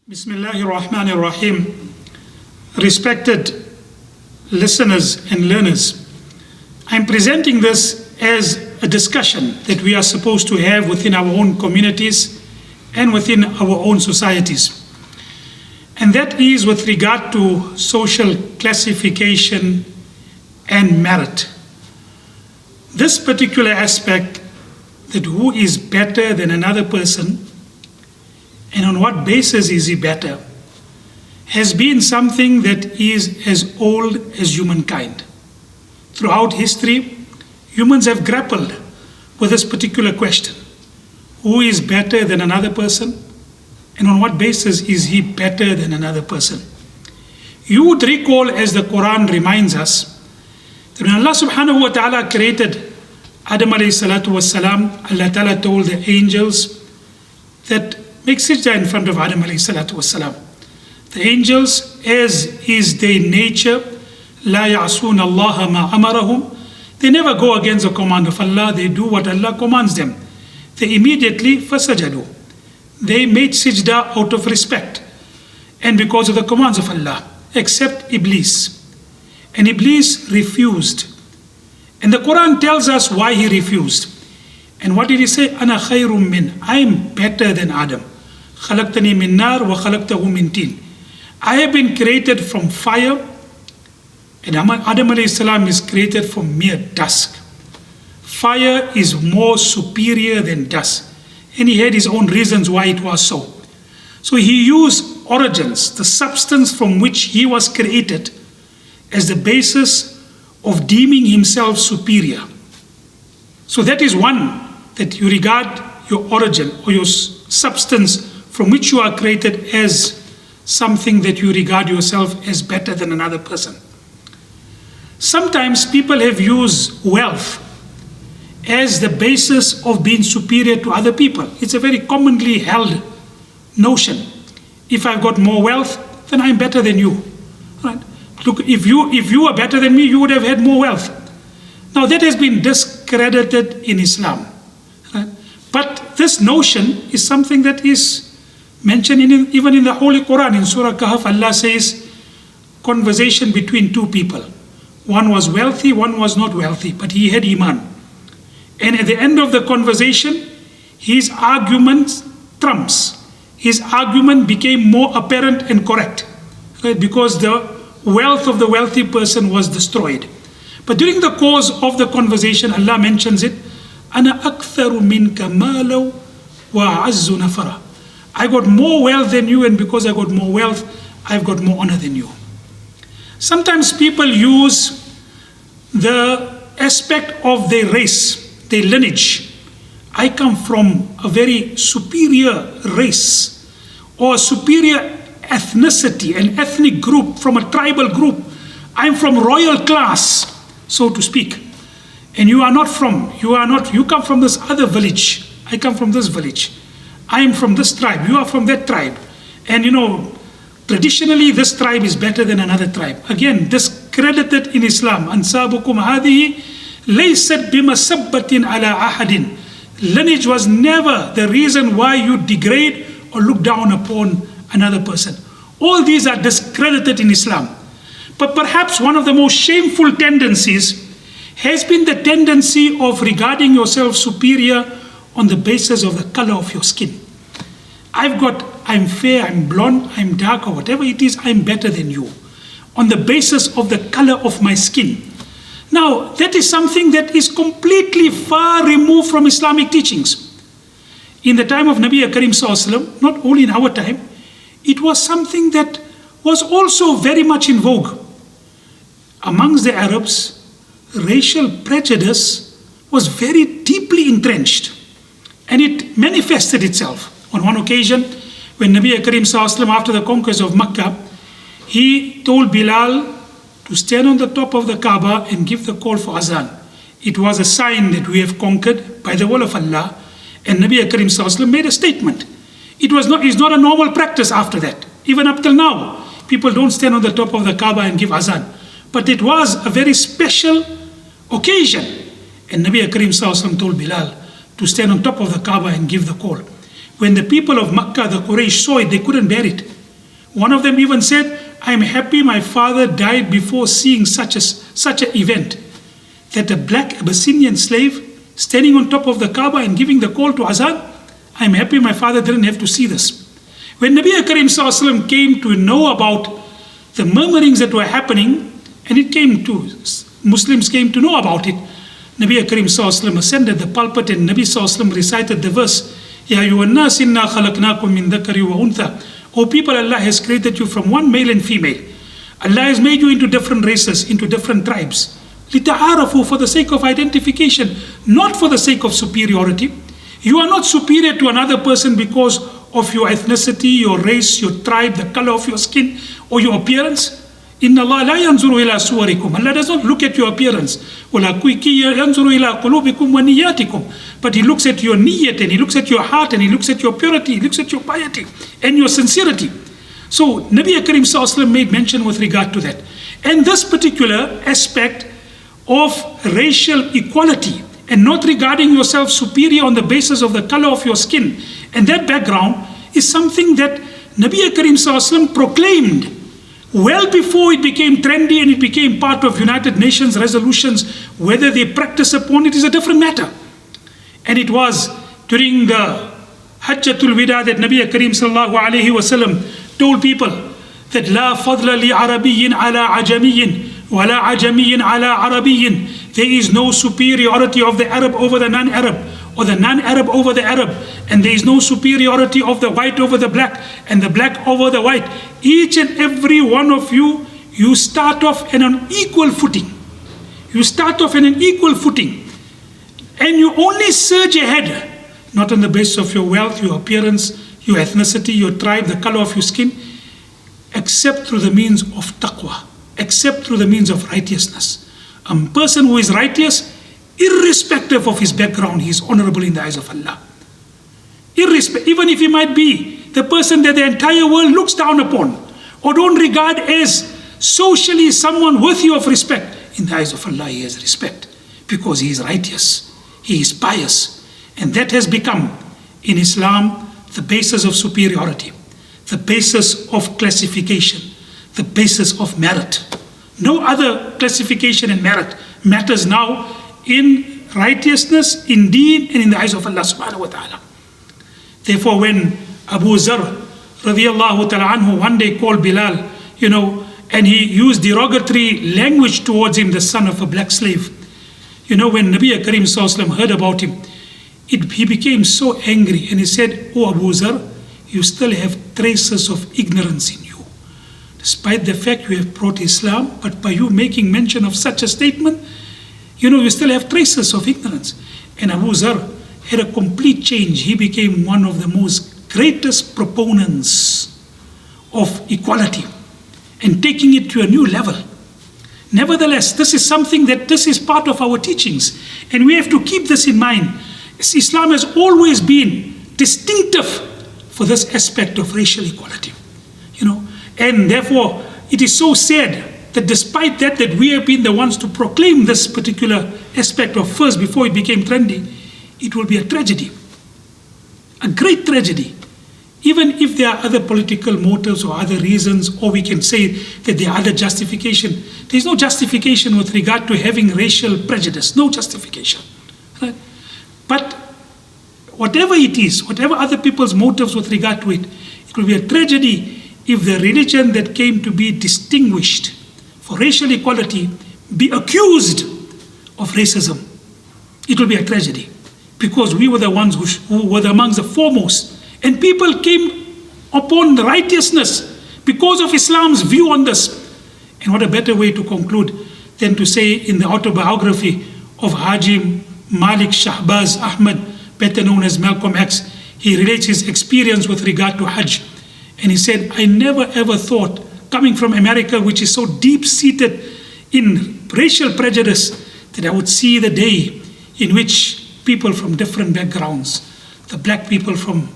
Bismillahir Rahmanir Rahim. Respected listeners and learners, I'm presenting this as a discussion that we are supposed to have within our own communities and within our own societies. And that is with regard to social classification and merit. This particular aspect, that who is better than another person and on what basis is he better, has been something that is as old as humankind. Throughout history, humans have grappled with this particular question. Who is better than another person? And on what basis is he better than another person? You would recall, as the Quran reminds us, that when Allah subhanahu wa ta'ala created Adam alayhi salatu was salam, Allah ta'ala told the angels that make sajda in front of Adam alayhi salatu was salam. The angels, as is their nature, la ya'asuna Allah ma amarahum, they never go against the command of Allah, they do what Allah commands them. They immediately fasajadu. They made sajda out of respect and because of the commands of Allah, except Iblis. And Iblis refused. And the Quran tells us why he refused. And what did he say? Ana khayrum min. I am better than Adam. Khalaqtani min nar wa khalaqtahu min tin. I have been created from fire, and Adam alayhi salam is created from mere dust. Fire is more superior than dust. And he had his own reasons why it was so. So he used origins, the substance from which he was created, as the basis of deeming himself superior. So that is one, that you regard your origin or your substance from which you are created as something that you regard yourself as better than another person. Sometimes people have used wealth as the basis of being superior to other people. It's a very commonly held notion. If I've got more wealth, then I'm better than you. Right? Look, if you are better than me, you would have had more wealth. Now that has been discredited in Islam. Right? But this notion is something that is mentioned even in the Holy Quran. In Surah Kahf, Allah says, conversation between two people. One was wealthy, one was not wealthy, but he had iman. And at the end of the conversation, his argument trumps. His argument became more apparent and correct, right? Because the wealth of the wealthy person was destroyed. But during the course of the conversation, Allah mentions it, Ana aktharu minka malaw wa a'azzu nafara. I got more wealth than you, and because I got more wealth, I've got more honor than you. Sometimes people use the aspect of their race, their lineage. I come from a very superior race or a superior ethnicity, an ethnic group, from a tribal group. I'm from royal class, so to speak. And you come from this other village. I come from this village. I am from this tribe, you are from that tribe. And traditionally this tribe is better than another tribe. Again, discredited in Islam. Ansabukum hadihi laysat bimasabbatin ala ahadin. Lineage was never the reason why you degrade or look down upon another person. All these are discredited in Islam. But perhaps one of the most shameful tendencies has been the tendency of regarding yourself superior on the basis of the color of your skin. I'm fair, I'm blonde, I'm dark, or whatever it is, I'm better than you on the basis of the color of my skin. Now, that is something that is completely far removed from Islamic teachings. In the time of Nabi Karim Sallallahu Alaihi Wasallam, not only in our time, it was something that was also very much in vogue. Amongst the Arabs, racial prejudice was very deeply entrenched, and it manifested itself. On one occasion, when Nabi Karim Sallallahu Alaihi Wasallam, after the conquest of Makkah, he told Bilal to stand on the top of the Kaaba and give the call for azan. It was a sign that we have conquered by the will of Allah, and Nabi Karim Sallallahu Alaihi Wasallam made a statement. It's not a normal practice after that. Even up till now, people don't stand on the top of the Kaaba and give azan. But it was a very special occasion. And Nabi Karim Sallallahu Alaihi Wasallam told Bilal to stand on top of the Kaaba and give the call. When the people of Makkah, the Quraysh, saw it, they couldn't bear it. One of them even said, I am happy my father died before seeing such an event, that a black Abyssinian slave standing on top of the Kaaba and giving the call to azan. I am happy my father didn't have to see this. When Nabi Karim Sallallahu Alaihi Wasallam came to know about the murmurings that were happening, and Muslims came to know about it, Nabi Karim Sallallahu Alaihi Wasallam ascended the pulpit and Nabi Sallallahu Alaihi Wasallam recited the verse, Ya ayyuhan nas inna khalaqnakum min dhakari wa untha. O people, Allah has created you from one male and female. Allah has made you into different races, into different tribes. لِتَعَارَفُوا, for the sake of identification, not for the sake of superiority. You are not superior to another person because of your ethnicity, your race, your tribe, the color of your skin, or your appearance. Inna Allah la yanzuru ila suwarikum. Allah does not look at your appearance. Yanzuru ila qulubikum wa niyatikum. But He looks at your niyat, and He looks at your heart, and He looks at your purity, He looks at your piety and your sincerity. So Nabi Karim Sallallahu Alaihi Wasallam made mention with regard to that. And this particular aspect of racial equality and not regarding yourself superior on the basis of the color of your skin, and that background is something that Nabi Karim Sallallahu Alaihi Wasallam proclaimed well before it became trendy and it became part of United Nations resolutions. Whether they practice upon it is a different matter. And it was during the Hajjatul Wida that Nabi Karim Sallallahu Alaihi Wasallam told people that La fadla li Arabiyyin ala Ajamiyyin wa la Ajamiyyin ala Arabiyyin. There is no superiority of the Arab over the non-Arab, or the non-Arab over the Arab, and there is no superiority of the white over the black, and the black over the white. Each and every one of you, you start off on an equal footing. You start off on an equal footing, and you only surge ahead, not on the basis of your wealth, your appearance, your ethnicity, your tribe, the color of your skin, except through the means of taqwa, except through the means of righteousness. A person who is righteous, irrespective of his background, he is honorable in the eyes of Allah. Even if he might be the person that the entire world looks down upon or don't regard as socially someone worthy of respect, in the eyes of Allah he has respect because he is righteous, he is pious. And that has become in Islam the basis of superiority, the basis of classification, the basis of merit. No other classification and merit matters now in righteousness, in deen, and in the eyes of Allah subhanahu wa ta'ala. Therefore, when Abu Zar radiallahu ta'ala anhu one day called Bilal, and he used derogatory language towards him, the son of a black slave. When Nabi Karim Sallallahu Alaihi Wasallam heard about him, he became so angry, and he said, "O Abu Zar, you still have traces of ignorance in you. Despite the fact you have brought Islam, but by you making mention of such a statement, you still have traces of ignorance." And Abu Zar had a complete change. He became one of the most greatest proponents of equality and taking it to a new level. Nevertheless, this is part of our teachings, and we have to keep this in mind. Islam has always been distinctive for this aspect of racial equality, and therefore it is so sad that despite that we have been the ones to proclaim this particular aspect of first before it became trendy. It will be a tragedy, a great tragedy. Even if there are other political motives or other reasons, or we can say that there are other justification, there is no justification with regard to having racial prejudice, no justification. Right? But whatever it is, whatever other people's motives with regard to it, it will be a tragedy if the religion that came to be distinguished for racial equality be accused of racism. It will be a tragedy, because we were the ones who were amongst the foremost. And people came upon the righteousness because of Islam's view on this. And what a better way to conclude than to say in the autobiography of Haji Malik Shahbaz Ahmad, better known as Malcolm X, he relates his experience with regard to Hajj. And he said, "I never ever thought, coming from America, which is so deep-seated in racial prejudice, that I would see the day in which people from different backgrounds, the black people from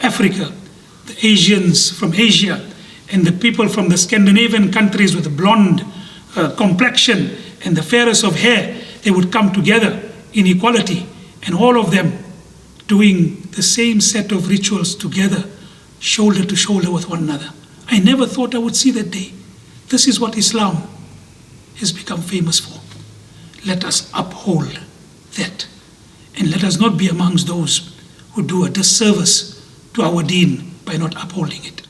Africa, the Asians from Asia, and the people from the Scandinavian countries with the blonde complexion and the fairest of hair, they would come together in equality, and all of them doing the same set of rituals together shoulder to shoulder with one another. I never thought I would see that day. This is what Islam has become famous for. Let us uphold that. And let us not be amongst those who do a disservice to our deen by not upholding it.